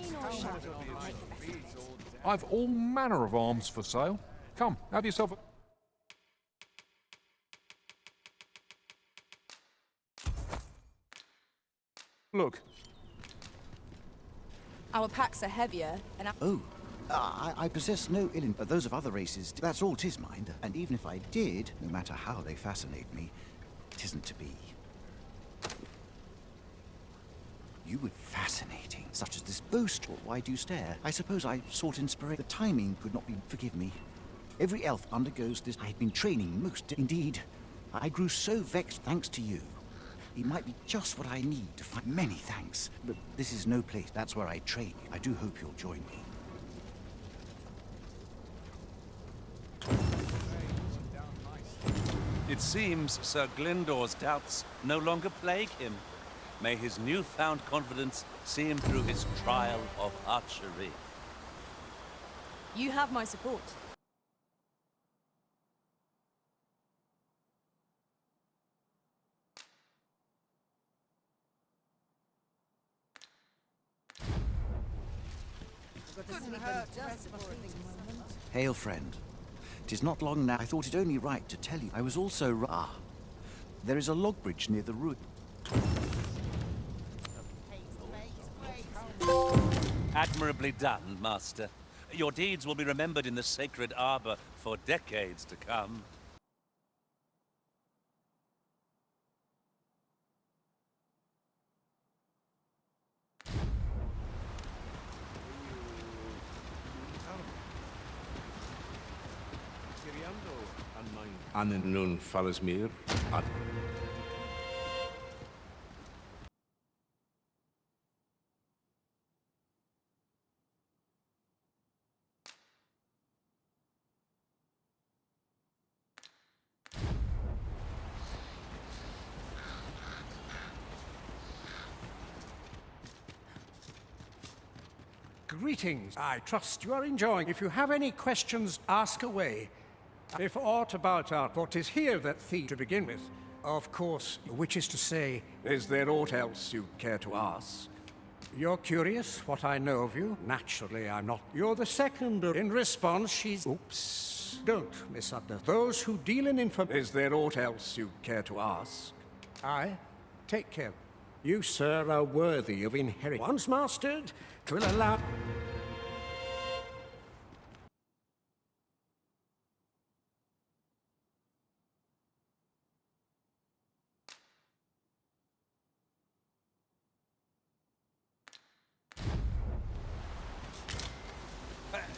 rain or shine. I've all manner of arms for sale. Come, have yourself a... Look. Our packs are heavier, and I possess no ill but those of other races. That's all 'tis, mind. And even if I did, no matter how they fascinate me, 'tisn't to be. You were fascinating, such as this boast, or why do you stare? I suppose I sought inspiration. The timing could not be, forgive me. Every elf undergoes this. I had been training most, indeed. I grew so vexed thanks to you. He might be just what I need to find. Many thanks, but this is no place. That's where I train. I do hope you'll join me. It seems Sir Glyndor's doubts no longer plague him. May his newfound confidence see him through his trial of archery. you have my support. Hail, friend. 'Tis not long now. I thought it only right to tell you. I was also there is a log bridge near the ruin. Admirably done, Master. Your deeds will be remembered in the sacred arbor for decades to come. Annen nun falles mir. Greetings. I trust you are enjoying. If you have any questions, ask away. If aught about what is here that theme to begin with, of course, which is to say, is there aught else you care to ask? You're curious what I know of you? Naturally, I'm not. You're the second. In response, she's... Oops. Don't misunderstand. Those who deal in information... Is there aught else you care to ask? Aye. Take care. You, sir, are worthy of inheritance. Once mastered, 'twill allow...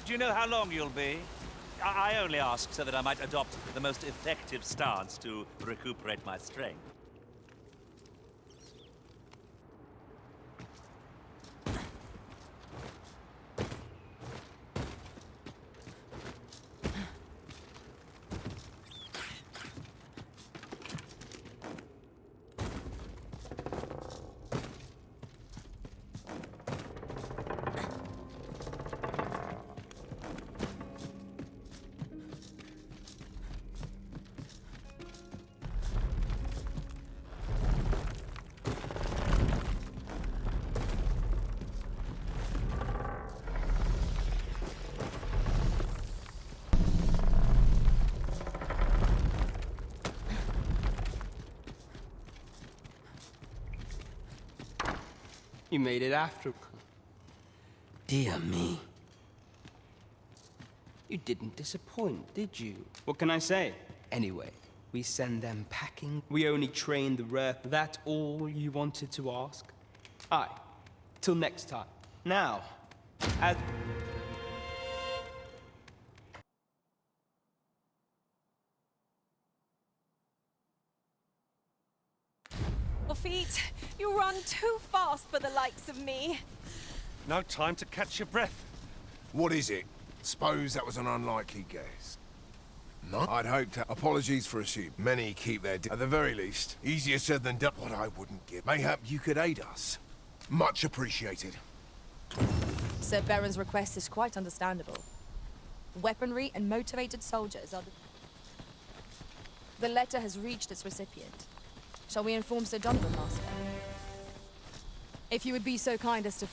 Do you know how long you'll be? I only ask so that I might adopt the most effective stance to recuperate my strength. You made it after. Dear me. You didn't disappoint, did you? What can I say? Anyway, we send them packing. We only train the rare. That all you wanted to ask? Aye. Till next time. Now, as... Feet, you run too fast for the likes of me. No time to catch your breath. What is it? Suppose that was an unlikely guess. No? I'd hoped to. Apologies for assuming. Many keep their at the very least. Easier said than done. What I wouldn't give. Mayhap you could aid us. Much appreciated. Sir Baron's request is quite understandable. Weaponry and motivated soldiers are the letter has reached its recipient. Shall we inform Sir Donovan, Master? If you would be so kind as to...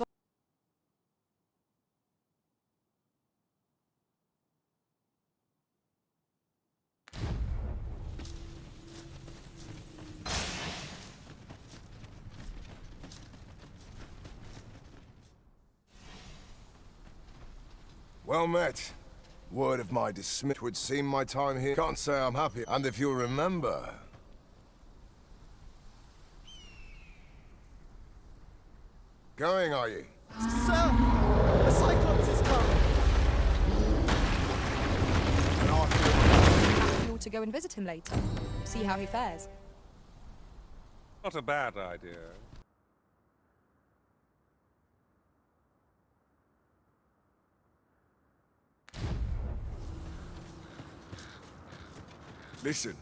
Well met. Word of my dismiss would seem my time here. Can't say I'm happy. And if you'll remember... Going, are you? Sir! The Cyclops is coming! You ought to go and visit him later. See how he fares. Not a bad idea. Listen,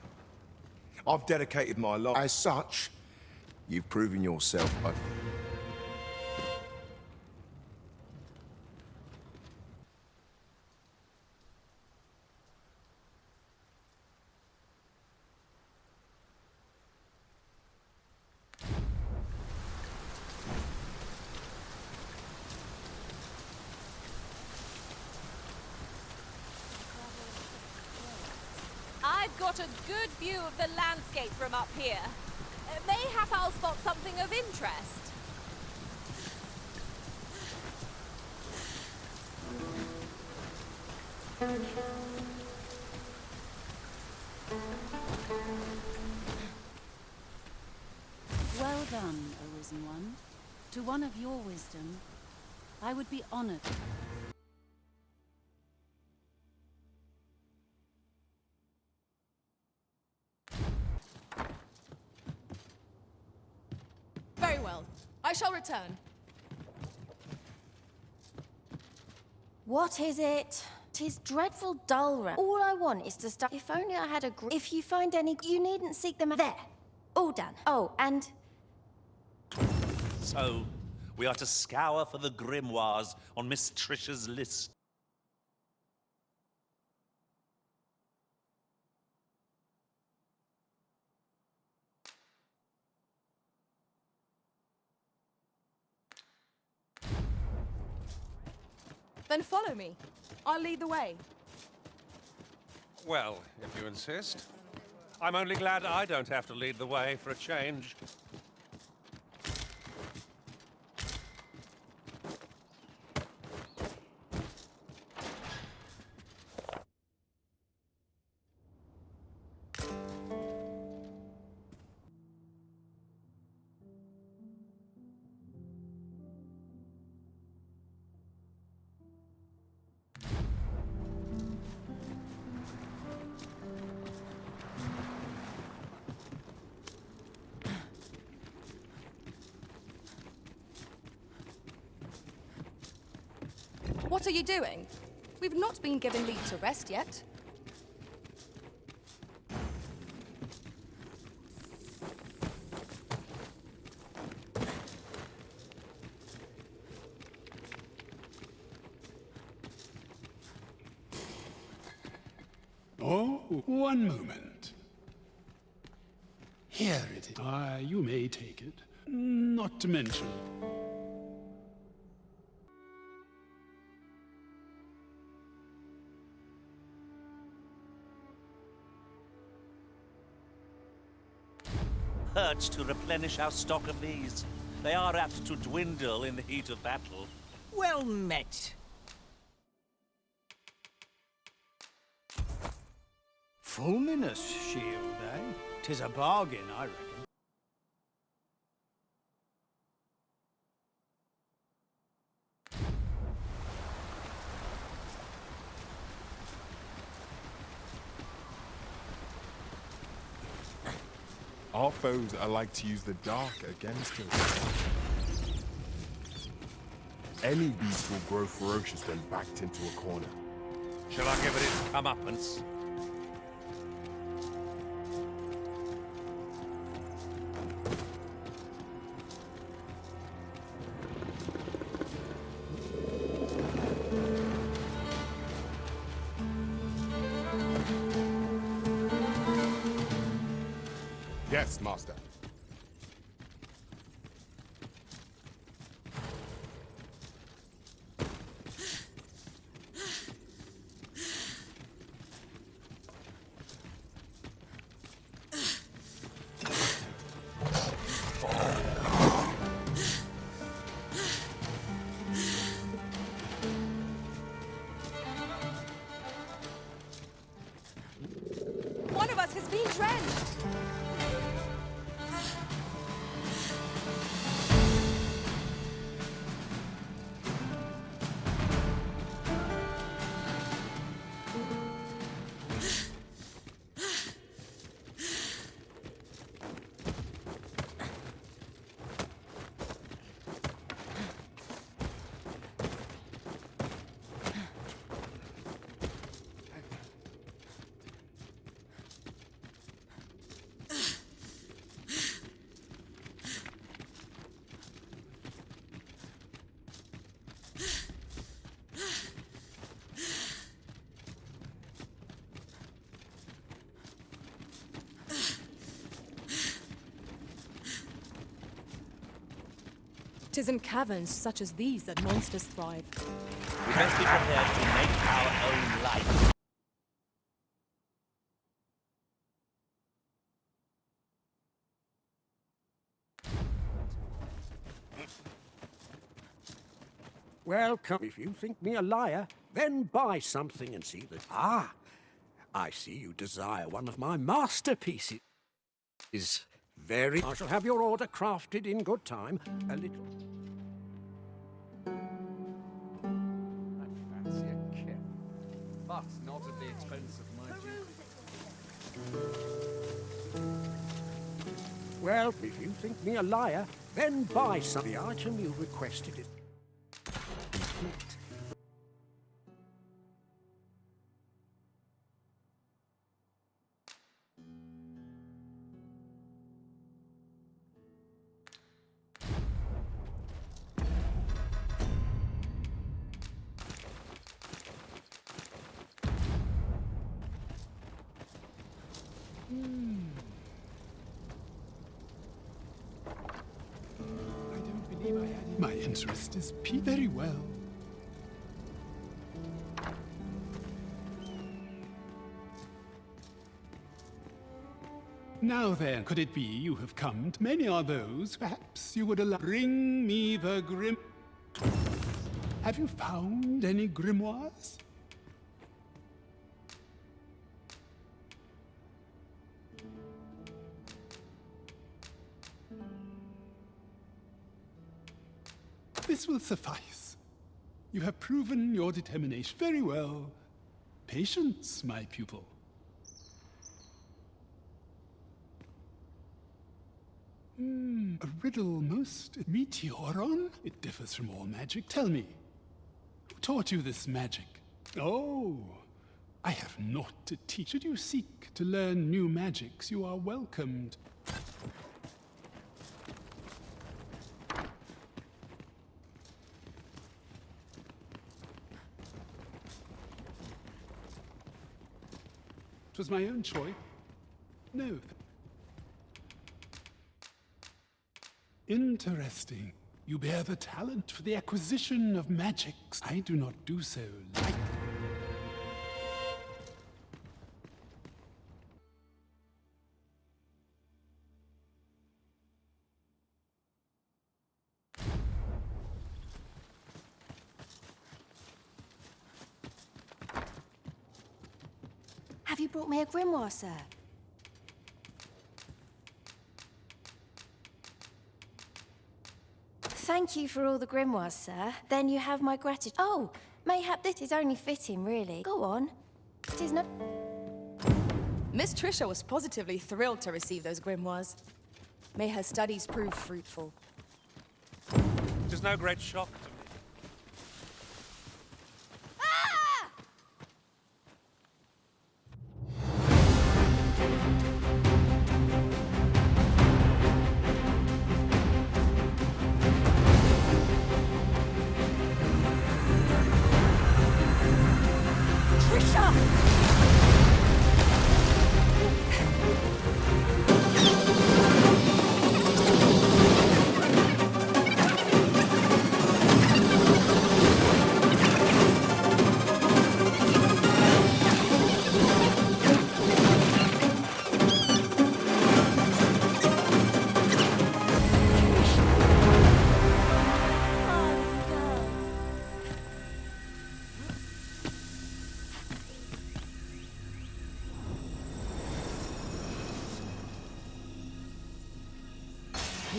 I've dedicated my life. As such, you've proven yourself. I've got a good view of the landscape from up here. Mayhap I'll spot something of interest. Well done, O Risen One. To one of your wisdom, I would be honored. Very well. I shall return. What is it? 'Tis dreadful dull. All I want is to start. If only I had a If you find any, you needn't seek them. There. All done. Oh, and... So, we are to scour for the grimoires on Miss Trish's list. Then follow me. I'll lead the way. Well, if you insist. I'm only glad I don't have to lead the way for a change. What are you doing? We've not been given leave to rest yet. Oh, one moment. Here it is. You may take it. Not to mention. Urge to replenish our stock of these. They are apt to dwindle in the heat of battle. Well met. Fulminous shield, eh? 'Tis a bargain, I reckon. Our foes are like to use the dark against us. Any beast will grow ferocious when backed into a corner. Shall I give it its comeuppance? Yes, Master. It's been drenched! Tis in caverns such as these that monsters thrive. We must be prepared to make our own light. Well, come, if you think me a liar, then buy something and see that. Ah, I see you desire one of my masterpieces. Is very. I shall have your order crafted in good time. A little. I fancy a kit, but not at the expense of my duty. Well, if you think me a liar, then buy some. The item you requested it. I don't believe I had my interest is very well. Now then, could it be you have come? Many are those. Perhaps you would allow. Bring me the grim. Have you found any grimoires? This will suffice. You have proven your determination very well. Patience, my pupil. A riddle most Meteoron? It differs from all magic. Tell me, who taught you this magic? Oh, I have naught to teach. Should you seek to learn new magics, you are welcomed. It was my own choice. No. Interesting. You bear the talent for the acquisition of magics. I do not do so lightly. Have you brought me a grimoire, sir? Thank you for all the grimoires, sir. Then you have my gratitude. Oh, mayhap this is only fitting, really. Go on. It is not. Miss Trisha was positively thrilled to receive those grimoires. May her studies prove fruitful. It is no great shock to me.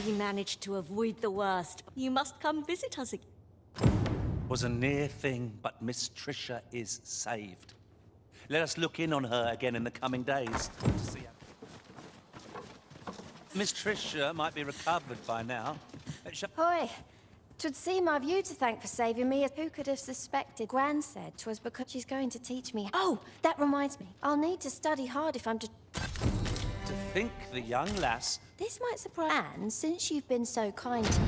he managed to avoid the worst. You must come visit us again. Was a near thing, but Miss Trisha is saved. Let us look in on her again in the coming days. To see Miss Trisha might be recovered by now. Hoy, 'twould seem I've you to thank for saving me. Who could have suspected? Gran said 'twas because she's going to teach me. Oh, that reminds me. I'll need to study hard if I'm to... To think the young lass... This might surprise Anne, since you've been so kind to me.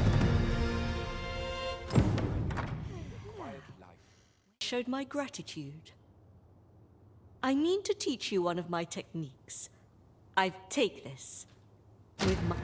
Showed my gratitude. I mean to teach you one of my techniques. I take this with my...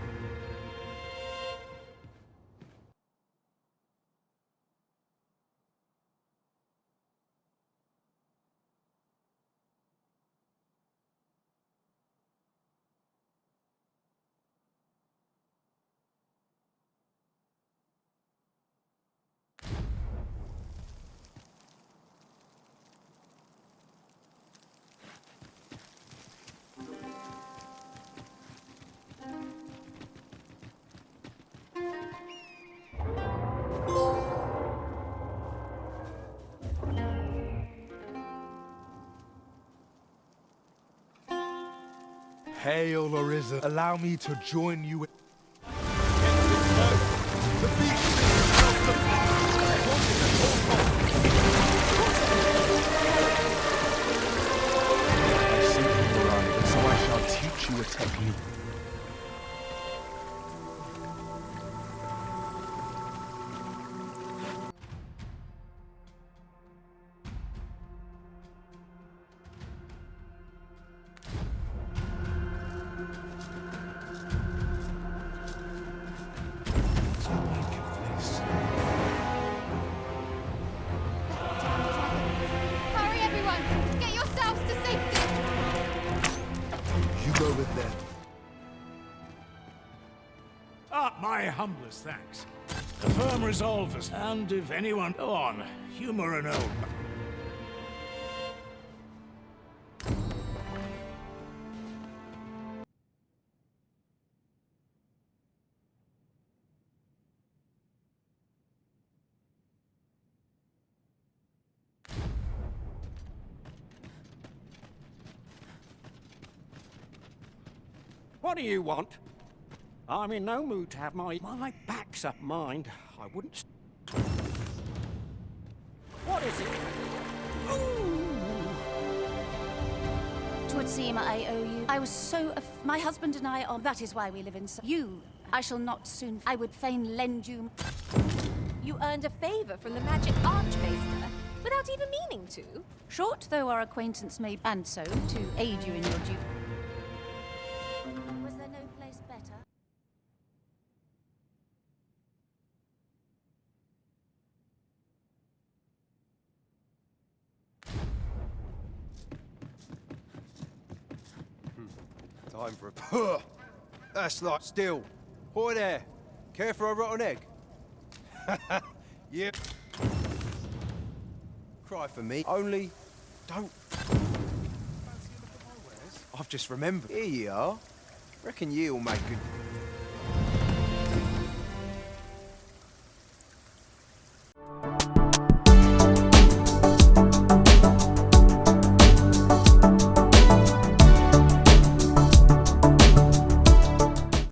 Hail, Arisen. Allow me to join you in... I see you arrive, so I shall teach you a technique. Hurry, everyone! Get yourselves to safety! You go with them. My humblest thanks. The firm resolve us, and if anyone... Go on, humor an old... What do you want? I'm in no mood to have my back's up, mind. I wouldn't... What is it? Twould seem I owe you. I was so... my husband and I are... That is why we live in... You, I shall not soon... I would fain lend you... You earned a favor from the Magic Archmaester without even meaning to. Short though our acquaintance may... And so, to aid you in your duty... Was there no place better? Time for a... Puh! That's like still. Boy there, care for a rotten egg? Yep. Cry for me, only don't... I've just remembered. Here you are. Reckon you'll make good...